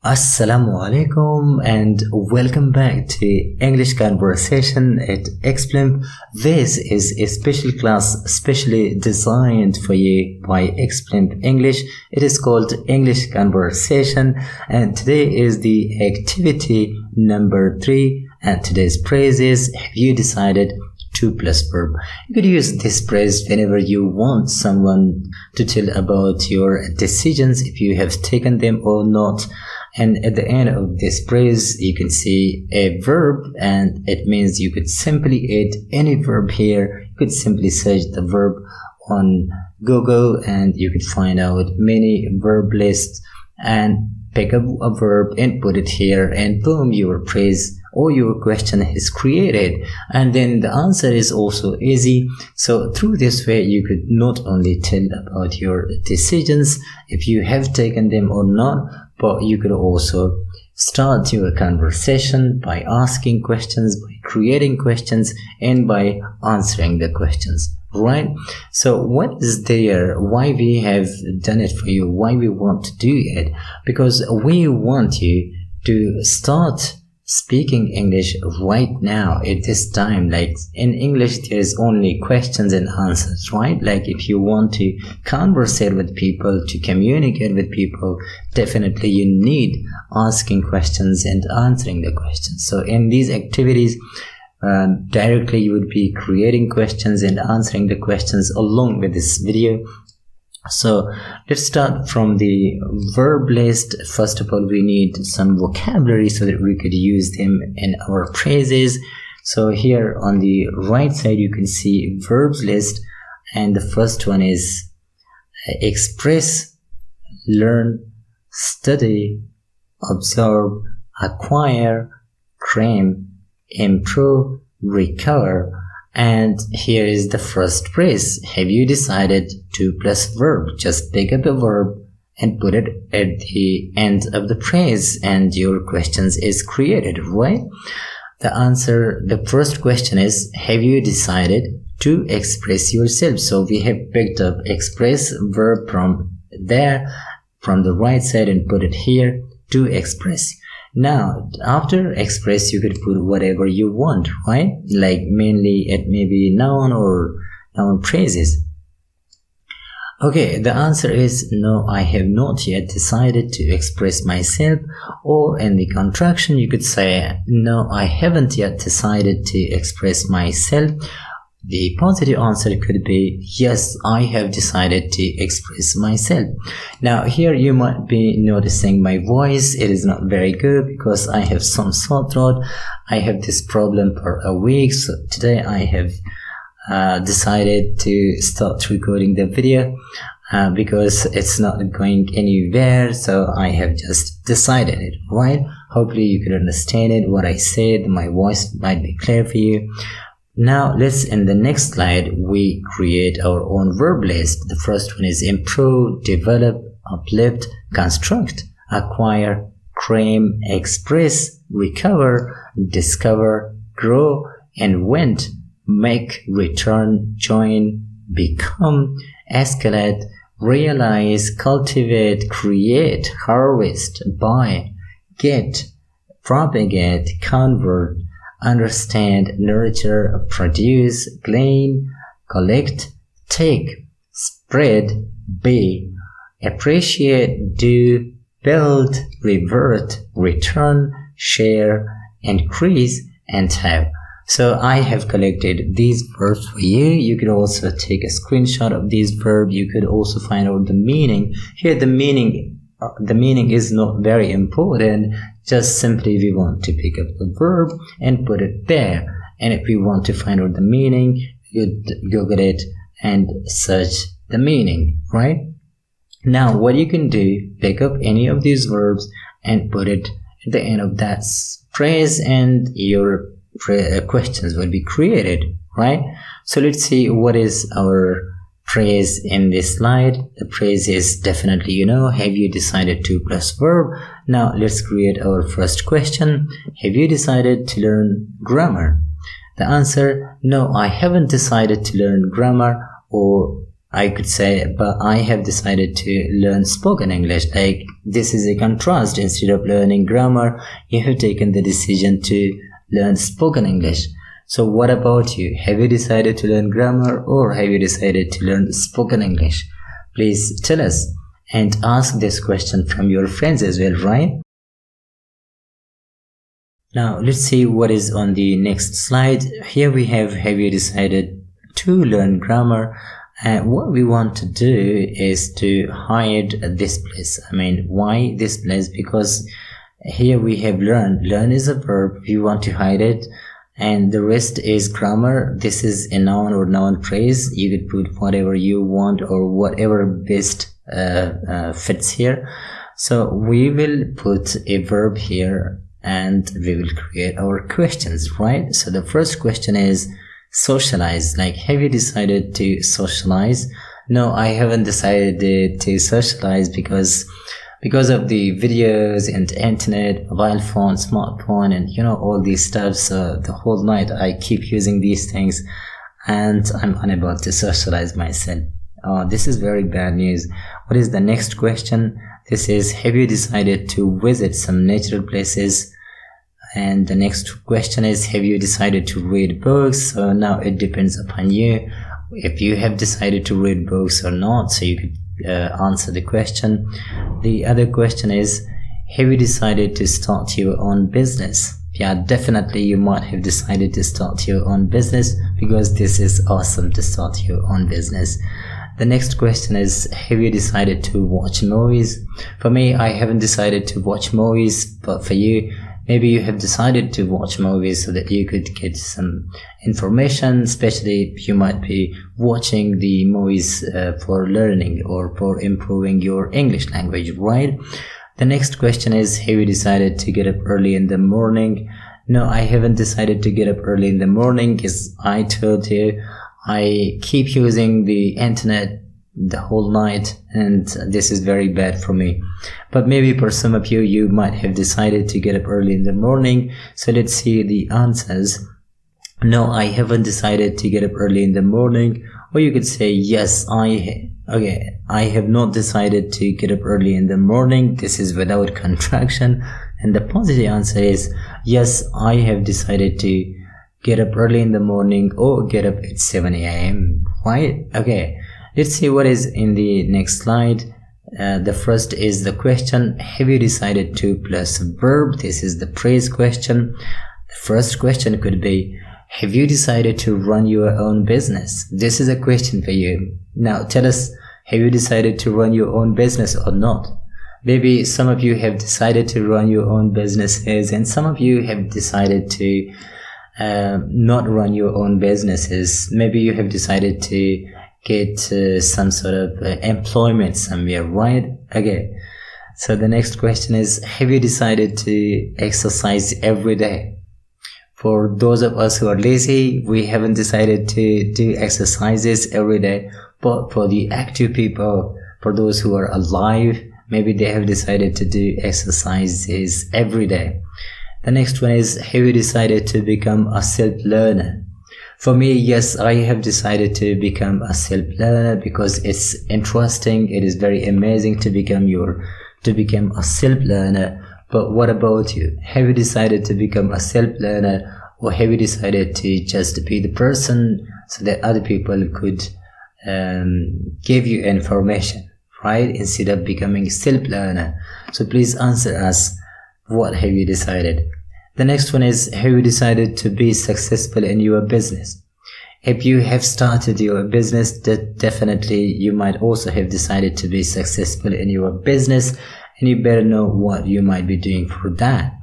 Assalamu alaikum and welcome back to English Conversation at Xplim. This is a special class specially designed for you by Xplim English. It is called English Conversation and today is the activity number 3 and today's phrase is have you decided to plus verb. You could use this phrase whenever you want someone to tell about your decisions, if you have taken them or not. And at the end of this phrase, you can see a verb and it means you could simply add any verb here. You could simply search the verb on Google and you could find out many verb lists and pick up a verb and put it here and boom, your phrase or your question is created. And then the answer is also easy. So through this way, you could not only tell about your decisions, if you have taken them or not, but you could also start your conversation by asking questions, by creating questions, and by answering the questions, right? So what is there? Why we have done it for you? Why we want to do it? Because we want you to start speaking English right now at this time. Like in English, there is only questions and answers, right? Like if you want to conversate with people, to communicate with people, definitely you need asking questions and answering the questions. So in these activities, directly you would be creating questions and answering the questions along with this video. So let's start from the verb list. First of all, we need some vocabulary so that we could use them in our phrases. So here on the right side, you can see verbs list. And the first one is express, learn, study, observe, acquire, claim, improve, recover. And here is the first phrase. Have you decided to plus verb? Just pick up a verb and put it at the end of the phrase and your questions is created, right? The answer, the first question is, have you decided to express yourself? So we have picked up express verb from there, from the right side and put it here to express. Now, after express, you could put whatever you want, right? Like mainly it may be noun or noun phrases. Okay, the answer is no, I have not yet decided to express myself. Or in the contraction, you could say, no, I haven't yet decided to express myself. The positive answer could be, yes, I have decided to express myself. Now here you might be noticing my voice. It is not very good because I have some sore throat. I have this problem for a week. So today I have decided to start recording the video because it's not going anywhere. So I have just decided it, right? Hopefully you could understand it, what I said. My voice might be clear for you. Now let's, in the next slide, we create our own verb list. The first one is improve, develop, uplift, construct, acquire, claim, express, recover, discover, grow, invent, make, return, join, become, escalate, realize, cultivate, create, harvest, buy, get, propagate, convert, understand, nurture, produce, glean, collect, take, spread, be, appreciate, do, build, revert, return, share, increase, and have. So I have collected these verbs for you. You could also take a screenshot of these verbs. You could also find out the meaning. Here the meaning is not very important. Just simply we want to pick up the verb and put it there. And if we want to find out the meaning, you Google it and search the meaning, right? Now what you can do, pick up any of these verbs and put it at the end of that phrase and your questions will be created, right? So let's see what is our phrase in this slide. The phrase is definitely, have you decided to plus verb. Now let's create our first question. Have you decided to learn grammar? The answer, no, I haven't decided to learn grammar, or I could say, but I have decided to learn spoken English. Like, this is a contrast. Instead of learning grammar, you have taken the decision to learn spoken English. So what about you? Have you decided to learn grammar, or have you decided to learn spoken English? Please tell us and ask this question from your friends as well, right? Now let's see what is on the next slide. Here we have you decided to learn grammar? And what we want to do is to hide this place. I mean, why this place? Because here we have learn. Learn is a verb. We want to hide it. And the rest is grammar. This is a noun or noun phrase. You could put whatever you want or whatever best fits here. So we will put a verb here and we will create our questions, right? So the first question is socialize. Like, have you decided to socialize? No, I haven't decided to socialize because of the videos and the internet, mobile phone, smartphone, and all these stuff. So the whole night I keep using these things and I'm unable to socialize myself. This is very bad news. What is the next question? This is, have you decided to visit some natural places? And the next question is, have you decided to read books? So now it depends upon you if you have decided to read books or not. So you could answer the question. The other question is, have you decided to start your own business? Yeah, definitely you might have decided to start your own business, because this is awesome to start your own business. The next question is, have you decided to watch movies? For me, I haven't decided to watch movies, but for you, maybe you have decided to watch movies so that you could get some information, especially you might be watching the movies for learning or for improving your English language, right? The next question is, have you decided to get up early in the morning? No, I haven't decided to get up early in the morning. As I told you, I keep using the internet the whole night and this is very bad for me. But maybe for some of you, you might have decided to get up early in the morning. So let's see the answers. No, I haven't decided to get up early in the morning. Or you could say, yes, I have not decided to get up early in the morning. This is without contraction. And the positive answer is, yes, I have decided to get up early in the morning or get up at 7 a.m. Right? Okay. Let's see what is in the next slide. The first is the question, have you decided to plus verb? This is the phrase question. The first question could be, have you decided to run your own business? This is a question for you. Now tell us, have you decided to run your own business or not? Maybe some of you have decided to run your own businesses and some of you have decided to not run your own businesses. Maybe you have decided to get some sort of employment somewhere, right? Okay. So the next question is, have you decided to exercise every day? For those of us who are lazy, we haven't decided to do exercises every day. But for the active people, for those who are alive, maybe they have decided to do exercises every day. The next one is, have you decided to become a self-learner? For me, yes, I have decided to become a self-learner because it's interesting. It is very amazing to become a self-learner. But what about you? Have you decided to become a self-learner, or have you decided to just be the person so that other people could give you information, right? Instead of becoming a self-learner. So please answer us. What have you decided? The next one is, have you decided to be successful in your business? If you have started your business, that definitely you might also have decided to be successful in your business, and you better know what you might be doing for that.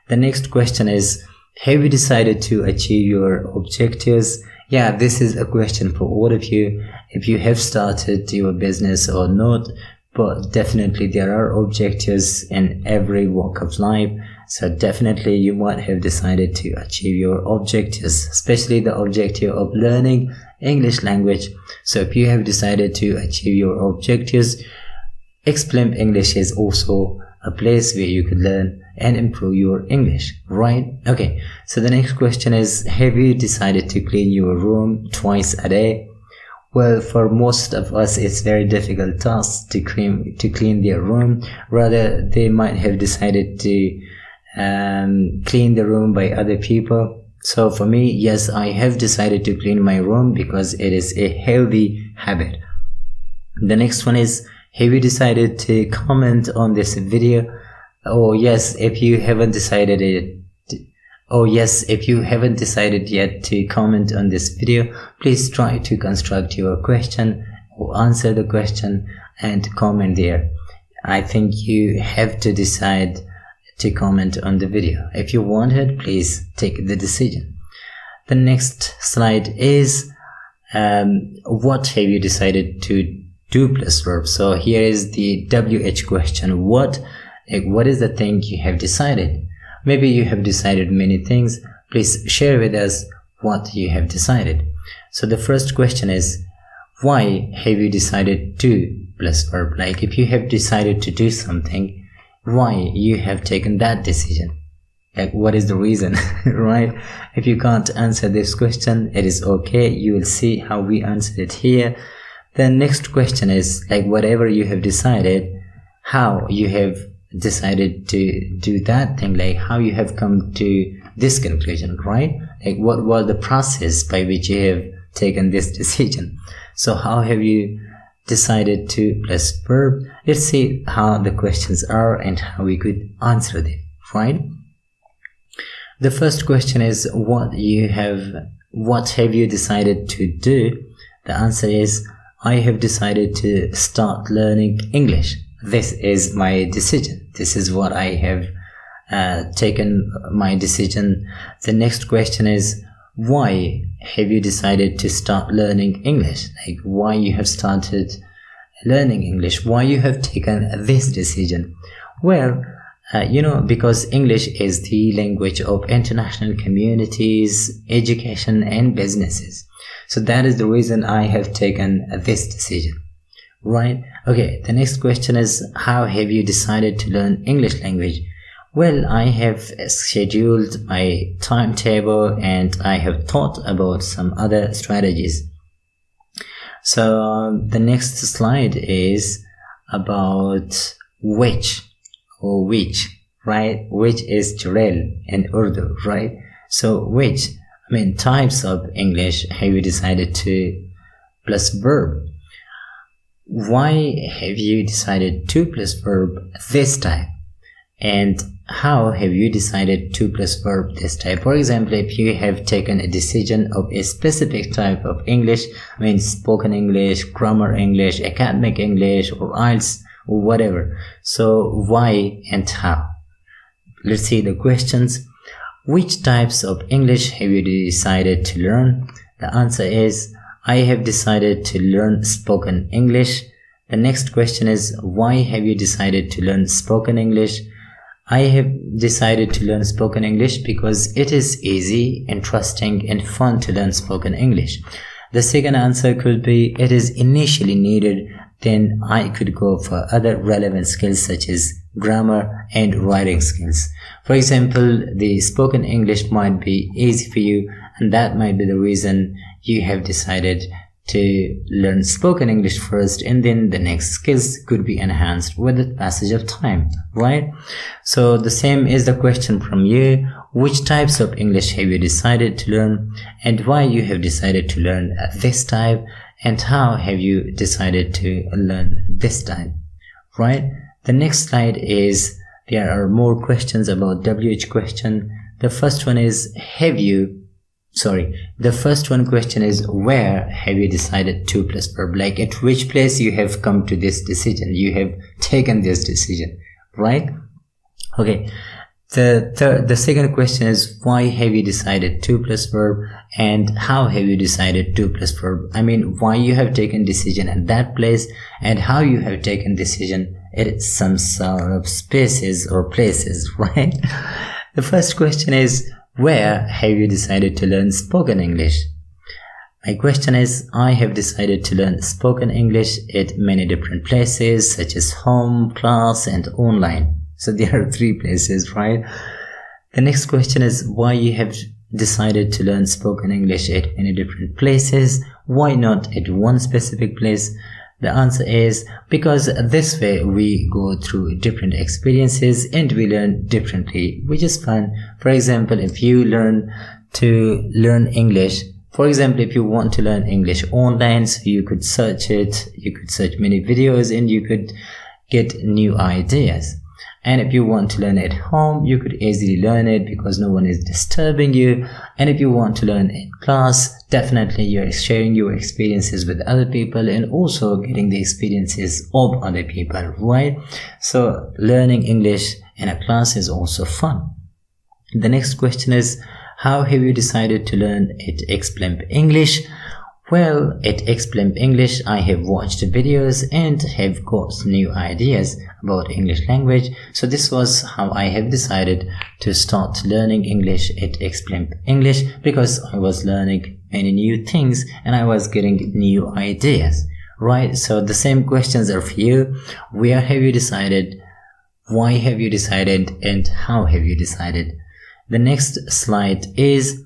The next question is, have you decided to achieve your objectives? Yeah, this is a question for all of you, if you have started your business or not. But definitely there are objectives in every walk of life. So definitely you might have decided to achieve your objectives, especially the objective of learning English language. So if you have decided to achieve your objectives, Explain English is also a place where you could learn and improve your English, right? Okay, so the next question is, have you decided to clean your room twice a day? Well, for most of us, it's very difficult task to clean their room. Rather, they might have decided to clean the room by other people. So for me, yes, I have decided to clean my room because it is a healthy habit. The next one is, have you decided to comment on this video? Oh yes, if you haven't decided yet to comment on this video, please try to construct your question or answer the question and comment there. I think you have to decide to comment on the video. If you want it, please take the decision. The next slide is what have you decided to do plus verb. So here is the WH question. What is the thing you have decided? Maybe you have decided many things. Please share with us what you have decided. So the first question is, why have you decided to plus verb? Like if you have decided to do something, why you have taken that decision? Like what is the reason, right? If you can't answer this question, it is okay. You will see how we answer it here. The next question is, like whatever you have decided, how you have decided to do that thing, like how you have come to this conclusion, right? Like what was the process by which you have taken this decision? So how have you decided to plus verb? Let's see how the questions are and how we could answer them, right? The first question is, what have you decided to do? The answer is, I have decided to start learning English. This is my decision. This is what I have taken my decision. The next question is, why have you decided to start learning English? Like why you have started learning English? Why you have taken this decision? Well, because English is the language of international communities, education and businesses. So that is the reason I have taken this decision. Right? Okay, the next question is, how have you decided to learn English language? Well, I have scheduled my timetable and I have thought about some other strategies. So the next slide is about which, right? Which is Jurel in Urdu, right? So which, types of English have you decided to plus verb? Why have you decided to plus verb this type? And how have you decided to plus verb this type? For example, if you have taken a decision of a specific type of English, spoken English, grammar English, academic English, or IELTS, or whatever. So why and how? Let's see the questions. Which types of English have you decided to learn? The answer is, I have decided to learn spoken English. The next question is, why have you decided to learn spoken English? I have decided to learn spoken English because it is easy, interesting and fun to learn spoken English. The second answer could be, it is initially needed, then I could go for other relevant skills such as grammar and writing skills. For example, the spoken English might be easy for you, and that might be the reason you have decided to learn spoken English first, and then the next skills could be enhanced with the passage of time, right? So the same is the question from you. Which types of English have you decided to learn, and why you have decided to learn this type, and how have you decided to learn this type, right? The next slide is, there are more questions about WH question. The first one is, the first one question is, where have you decided to plus verb? Like at which place you have come to this decision, you have taken this decision, right? Okay. The second question is, why have you decided to plus verb, and how have you decided to plus verb? Why you have taken decision at that place, and how you have taken decision at some sort of spaces or places, right? The first question is, where have you decided to learn spoken English? My question is, I have decided to learn spoken English at many different places such as home, class and online. So there are 3 places, right? The next question is, why you have decided to learn spoken English at many different places? Why not at one specific place? The answer is because this way we go through different experiences and we learn differently, which is fun. For example, if you learn English, for example, if you want to learn English online, so you could search it, you could search many videos and you could get new ideas. And if you want to learn at home, you could easily learn it because no one is disturbing you. And if you want to learn in class, definitely you're sharing your experiences with other people and also getting the experiences of other people, right? So learning English in a class is also fun. The next question is, how have you decided to learn at Xplimp English? Well, at Xplimp English, I have watched videos and have got new ideas about English language. So this was how I have decided to start learning English at Xplimp English, because I was learning many new things and I was getting new ideas, right? So the same questions are for you. Where have you decided? Why have you decided? And how have you decided? The next slide is,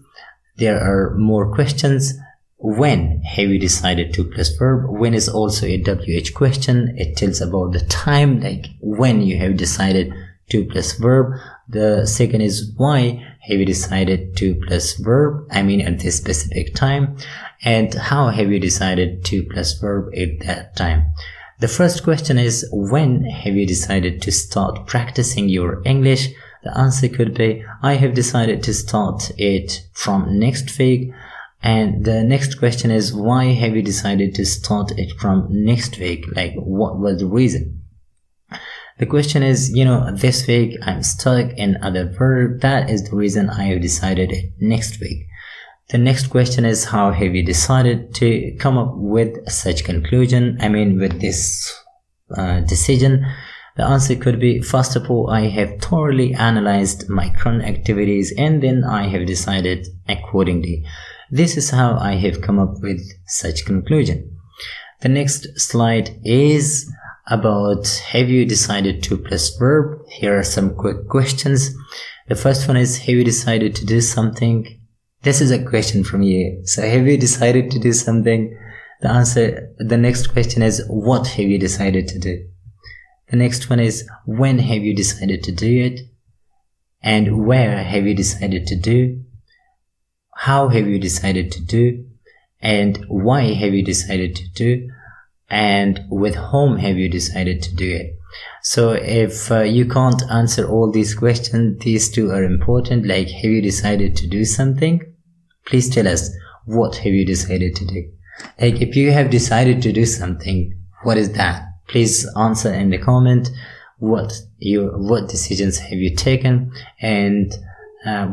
there are more questions. When have you decided to plus verb? When is also a WH question. It tells about the time, like when you have decided to plus verb. The second is, why have you decided to plus verb? I mean at this specific time. And how have you decided to plus verb at that time? The first question is, when have you decided to start practicing your English? The answer could be, I have decided to start it from next week. And the next question is, why have you decided to start it from next week? Like, what was the reason? The question is, this week I'm stuck in other verb. That is the reason I have decided it next week. The next question is, how have you decided to come up with such conclusion? I mean, with this decision. The answer could be, first of all, I have thoroughly analyzed my current activities and then I have decided accordingly. This is how I have come up with such conclusion. The next slide is about, have you decided to plus verb? Here are some quick questions. The first one is, have you decided to do something? This is a question from you. So have you decided to do something? The next question is, what have you decided to do? The next one is, when have you decided to do it? And where have you decided to do? How have you decided to do? And why have you decided to do? And with whom have you decided to do it? So if you can't answer all these questions, these two are important. Like, have you decided to do something? Please tell us, what have you decided to do? Like, if you have decided to do something, what is that? Please answer in the comment. What decisions have you taken? And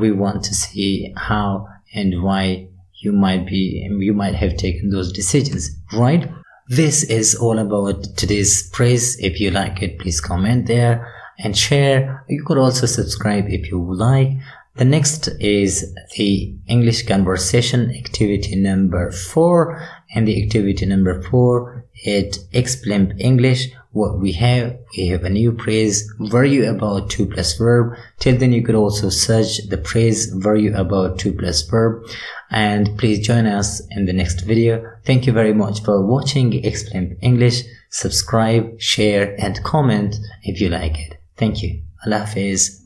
we want to see how and why you might have taken those decisions, right? This is all about today's praise. If you like it, please comment there and share. You could also subscribe if you like. The next is the English conversation activity number 4, and the activity number 4 at Xplimp English. What we have a new phrase, were you about to plus verb. Till then you could also search the phrase, were you about to plus verb, and please join us in the next video. Thank you very much for watching Xplimp English. Subscribe, share and comment if you like it. Thank you. Allah Hafiz.